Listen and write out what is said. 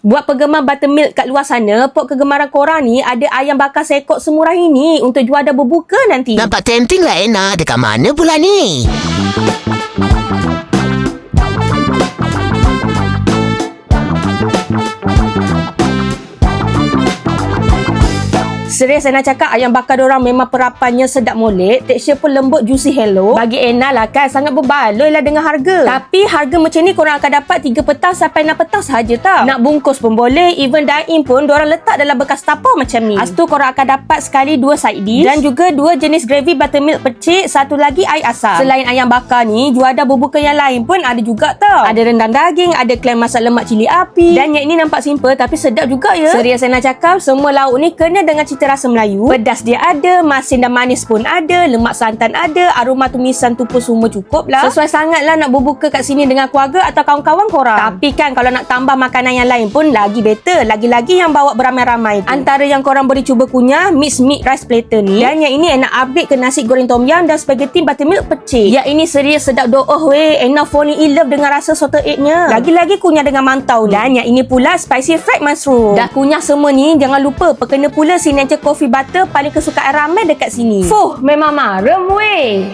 Buat penggemar buttermilk kat luar sana, pok kegemaran korang ni ada ayam bakar sekok semurah ini untuk jual dah berbuka nanti. Nampak tempting lah Enak. Dekat mana pula ni? Serius saya nak cakap ayam bakar diorang memang perapannya sedap molek. Tekstur pun lembut, juicy hello. Bagi Ena lah kan, sangat berbaloi lah dengan harga. Tapi harga macam ni korang akan dapat 3 petang sampai 6 petang sahaja tau. Nak bungkus pun boleh, even dine-in pun diorang letak dalam bekas tapau macam ni. Lepas tu korang akan dapat sekali 2 side dish dan juga 2 jenis gravy buttermilk percik, satu lagi air asam. Selain ayam bakar ni, juadah berbuka yang lain pun ada juga tau. Ada rendang daging, ada klaim masak lemak cili api. Dan yang ini nampak simple tapi sedap juga ya. Serius saya nak cakap, semua lauk ni kena dengan cita rasa Melayu. Pedas dia ada, masin dan manis pun ada, lemak santan ada, aroma tumisan tu pun semua cukup lah. Sesuai sangat lah nak berbuka kat sini dengan keluarga atau kawan-kawan korang. Tapi kan kalau nak tambah makanan yang lain pun lagi better. Lagi-lagi yang bawa beramai-ramai tu. Antara yang korang boleh cuba kunyah, mixed meat rice platter ni. Dan yang ini nak upgrade ke nasi goreng tom yum dan spaghetti buttermilk percik. Yang ini serius sedap doh weh. Enough falling in love dengan rasa salted egg-nya. Lagi-lagi kunyah dengan mantau ni. Dan yang ini pula spicy fried mushroom. Dah kunyah semua ni, jangan lupa perkena pula signature coffee butter paling kesukaan ramai dekat sini. Fuh, memang marem weh.